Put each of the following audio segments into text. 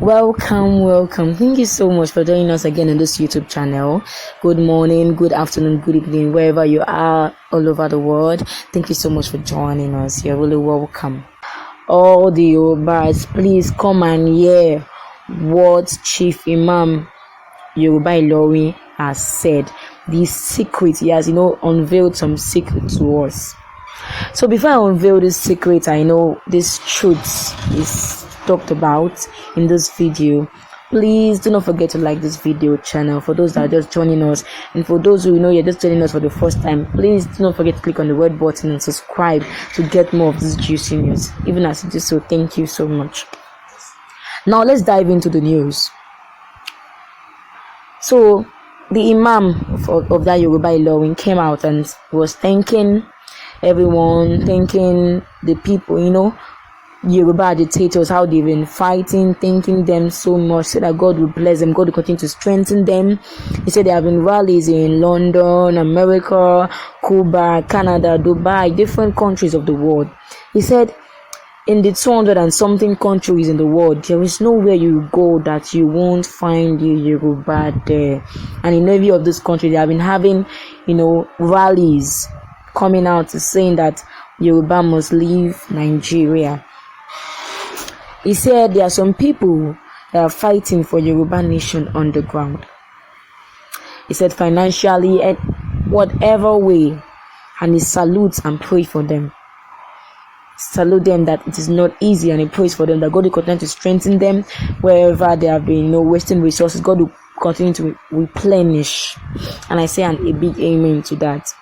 Welcome. Thank you so much for joining us again on this YouTube channel. Good morning, good afternoon, good evening, wherever you are all over the world. Thank you so much for joining us. You're really welcome. All the Yorubas, please come and hear what Chief Imam Yoruba Ilorin has said. The secret, he has, unveiled some secret to us. So before I unveil this secret, I know this truth is talked about in this video. Please do not forget to like this video channel. For those that are just joining us, and for those who you're just joining us for the first time, please do not forget to click on the red button and subscribe to get more of this juicy news. Even as you do so, thank you so much. Now let's dive into the news. So the Imam of that Yoruba Ilorin came out and was thanking everyone, thanking the people, Yoruba agitators, how they've been fighting, thanking them so much, said that God will bless them, God will continue to strengthen them. He said there have been rallies in London, America, Cuba, Canada, Dubai, different countries of the world. He said in the 200 and something countries in the world, there is nowhere you go that you won't find the Yoruba there. And in every of these countries, they have been having, rallies coming out saying that Yoruba must leave Nigeria. He said there are some people that are fighting for Yoruba nation on the ground. He said financially and whatever way, and he salutes and prays for them. Salute them that it is not easy, and he prays for them that God will continue to strengthen them wherever they have been wasting resources. God will continue to replenish. And I say a big amen to that.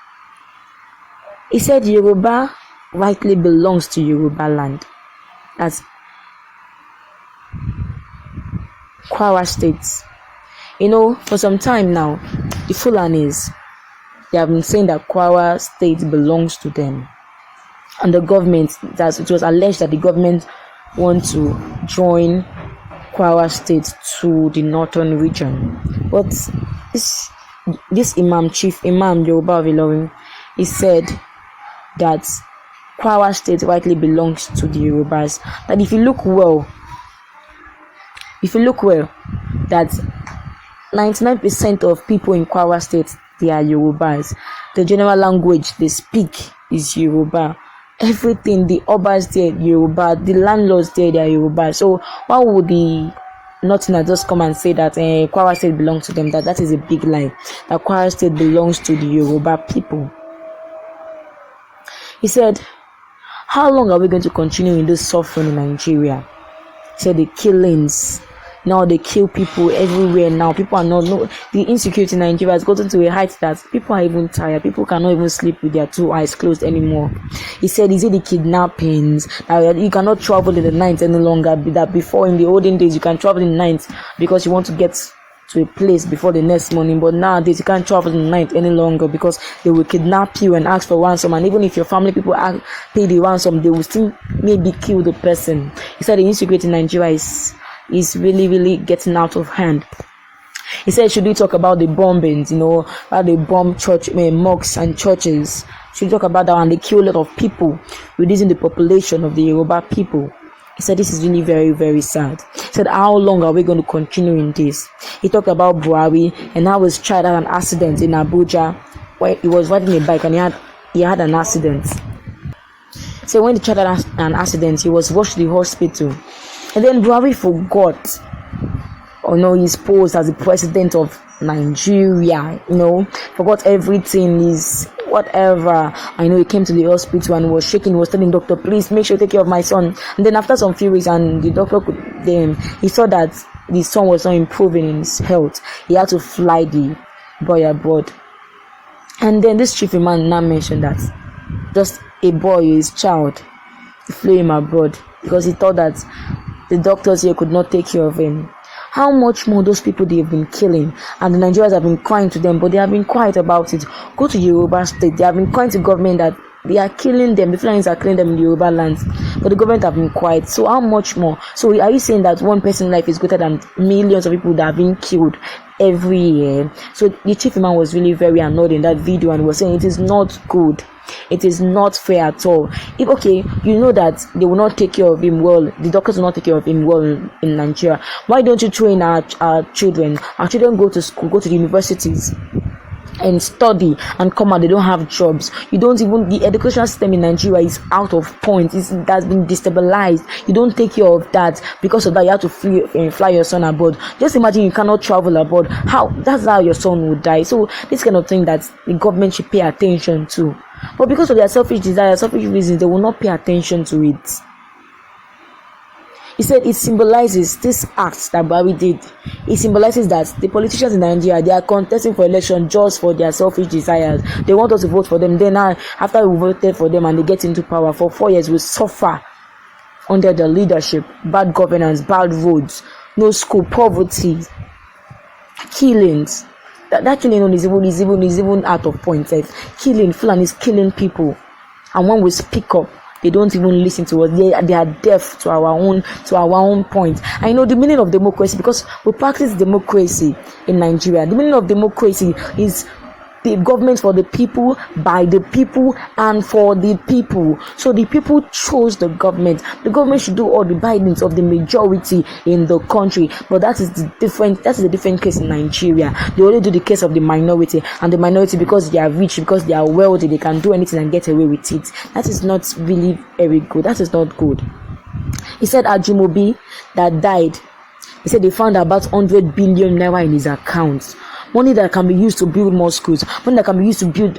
He said Yoruba rightly belongs to Yoruba land. That's Kwara State. For some time now, the Fúláñis, they have been saying that Kwara State belongs to them. And the government, that it was alleged that the government want to join Kwara State to the northern region. But this Imam, Chief Imam Yoruba of Ilorin, he said that Kwara State rightly belongs to the Yorubas. That if you look well, that 99% of people in Kwara State, they are Yorubas. The general language they speak is Yoruba. Everything, the Obas there, Yoruba. The landlords there, they are Yoruba. So why would the Northerners just come and say that Kwara State belongs to them? That is a big lie. That Kwara State belongs to the Yoruba people. He said, how long are we going to continue in this suffering in Nigeria? He said the killings. Now they kill people everywhere now. People are the insecurity in Nigeria has gotten to a height that people are even tired. People cannot even sleep with their two eyes closed anymore. He said, is it the kidnappings? You cannot travel in the night any longer. That before in the olden days you can travel in the night because you want to get to a place before the next morning, but nowadays you can't travel in the night any longer because they will kidnap you and ask for ransom, and even if your family people pay the ransom, they will still maybe kill the person. He said the insecurity in Nigeria is really getting out of hand. He said, should we talk about the bombings, how they bomb mosques and churches? Should we talk about that? And they kill a lot of people, reducing the population of the Yoruba people. He said this is really very, very sad. He said, how long are we going to continue in this? He talked about Buhari and how his child had an accident in Abuja where he was riding a bike and he had an accident. So when the child had an accident, he was rushed to the hospital. And then Buhari forgot, his post as the president of Nigeria, forgot everything, his whatever. I know he came to the hospital and was shaking, he was telling doctor, please make sure you take care of my son. And then after some few weeks, and the doctor he saw that the son was not improving in his health. He had to fly the boy abroad. And then this chief man now mentioned that just a boy, his child, he flew him abroad because he thought that the doctors here could not take care of him. How much more those people they have been killing, and the Nigerians have been crying to them, but they have been quiet about it. Go to Yoruba State, they have been crying to government that They are killing them. The Fúláñis are killing them in the Yoruba lands, but the government have been quiet. So how much more? So are you saying that one person's life is greater than millions of people that have been killed every year? So the chief imam was really very annoyed in that video and was saying it is not good. It is not fair at all. If okay, you know that they will not take care of him well, the doctors will not take care of him well in Nigeria. Why don't you train our children? Our children go to school, go to the universities and study and come out. They don't have jobs. You don't even, the education system in Nigeria is out of point. It has been destabilized. You don't take care of that. Because of that, you have to fly your son abroad. Just imagine you cannot travel abroad. That's how your son would die. So this kind of thing that the government should pay attention to. But because of their selfish desires, selfish reasons, they will not pay attention to it. He said it symbolizes this act that Buhari did. It symbolizes that the politicians in Nigeria, they are contesting for election just for their selfish desires. They want us to vote for them. Then after we voted for them and they get into power, for 4 years we suffer under their leadership. Bad governance, bad roads, no school, poverty, killings. That killing is even out of point. Killing, Fúláñi is killing people. And when we speak up, they don't even listen to us. They are deaf to our own point. I know the meaning of democracy because we practice democracy in Nigeria. The meaning of democracy is the government for the people, by the people, and for the people. So the people chose the government. The government should do all the bindings of the majority in the country. But that is a different case in Nigeria. They only do the case of the minority, and the minority, because they are rich, because they are wealthy, they can do anything and get away with it. That is not really very good. That is not good. He said Ajimobi that died, he said they found about 100 billion naira in his account. Money that can be used to build more schools, money that can be used to build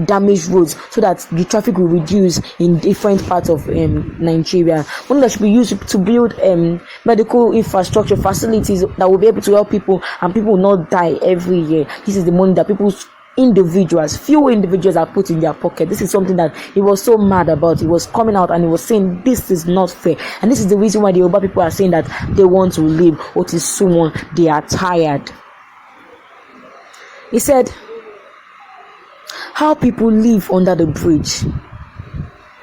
damaged roads so that the traffic will reduce in different parts of Nigeria. Money that should be used to build medical infrastructure facilities that will be able to help people and people will not die every year. This is the money that few individuals are put in their pocket. This is something that he was so mad about. He was coming out and he was saying this is not fair. And this is the reason why the Yoruba people are saying that they want to leave Otisunwon. They are tired. He said, how people live under the bridge.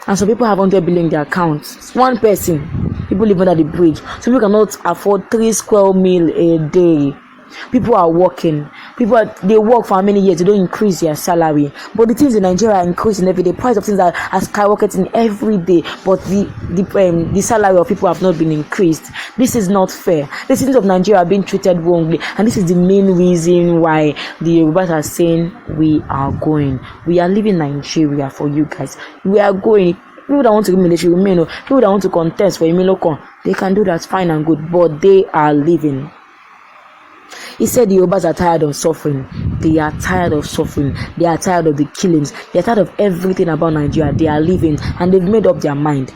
And some people have 100 billion in their accounts. One person, people live under the bridge. So people cannot afford 3 square meal a day. People are working. They work for how many years? They don't increase their salary. But the things in Nigeria are increasing every day. Price of things are skyrocketing every day. But the salary of people have not been increased. This is not fair. The citizens of Nigeria are being treated wrongly. And this is the main reason why the Yorubas are saying we are going. We are leaving Nigeria for you guys. We are going. People that want to remain, they should remain. People that want to contest for Imilokon, they can do that fine and good. But they are leaving. He said the Yorubas are tired of suffering. They are tired of suffering. They are tired of the killings. They are tired of everything about Nigeria. They are leaving and they've made up their mind.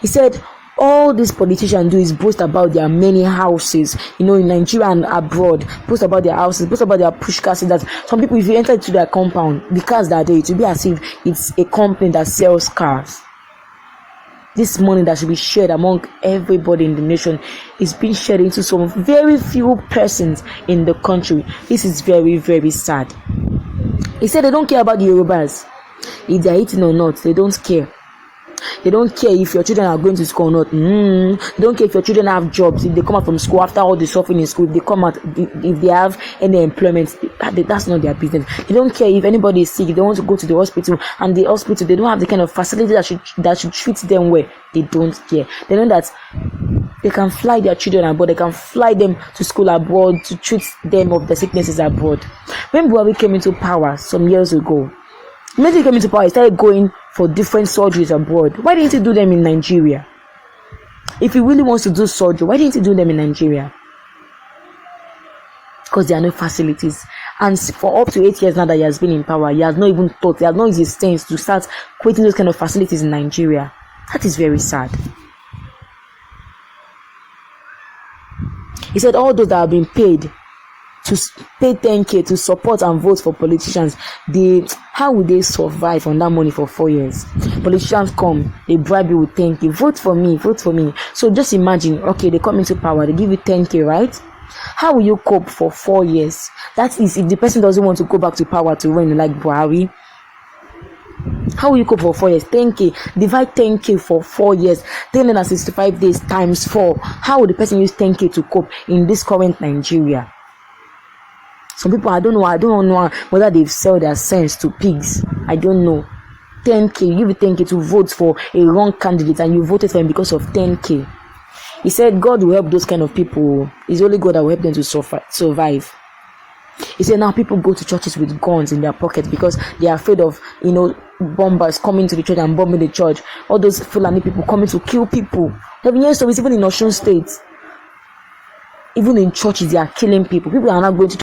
He said all these politicians do is boast about their many houses, in Nigeria and abroad. Boast about their houses, boast about their push cars. That some people, if you enter into their compound, the cars that are there, it will be as if it's a company that sells cars. This money that should be shared among everybody in the nation is being shared into some very few persons in the country. This is very, very sad. He said they don't care about the Yorubas. If they are eating or not, they don't care. They don't care if your children are going to school or not. They don't care if your children have jobs. If they come out from school after all the suffering in school, if they come out, if they have any employment, that's not their business. They don't care if anybody is sick. If they want to go to the hospital, and the hospital, they don't have the kind of facility that should treat them well. They don't care. They know that they can fly their children abroad. They can fly them to school abroad to treat them of the sicknesses abroad. When Buhari came into power some years ago, when he came into power, he started going for different surgeries abroad. Why didn't he do them in Nigeria? If he really wants to do surgery, why didn't he do them in Nigeria? Because there are no facilities. And for up to 8 years now that he has been in power, he has not even thought, he has not used his sense to start creating those kind of facilities in Nigeria. That is very sad. He said all those that have been paid to pay 10k to support and vote for politicians, how will they survive on that money for 4 years? Politicians come, they bribe you with 10k, vote for me. So just imagine, okay, they come into power, they give you 10k, right? How will you cope for 4 years? That is if the person doesn't want to go back to power to run like Buhari. How will you cope for 4 years? 10k. Divide 10k for 4 years. 365 days times 4. How will the person use 10k to cope in this current Nigeria? Some people, I don't know whether they've sold their sense to pigs. I don't know. 10k, you give it 10k to vote for a wrong candidate and you voted for him because of 10k. He said God will help those kind of people. It's only God that will help them to survive. He said now people go to churches with guns in their pockets because they are afraid of, bombers coming to the church and bombing the church. All those Fúláñi people coming to kill people. There have been stories even in Osun State. Even in churches, they are killing people. People are not going to.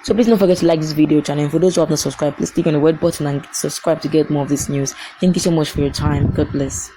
So please don't forget to like this video channel. And for those who have not subscribed, please click on the red button and subscribe to get more of this news. Thank you so much for your time. God bless.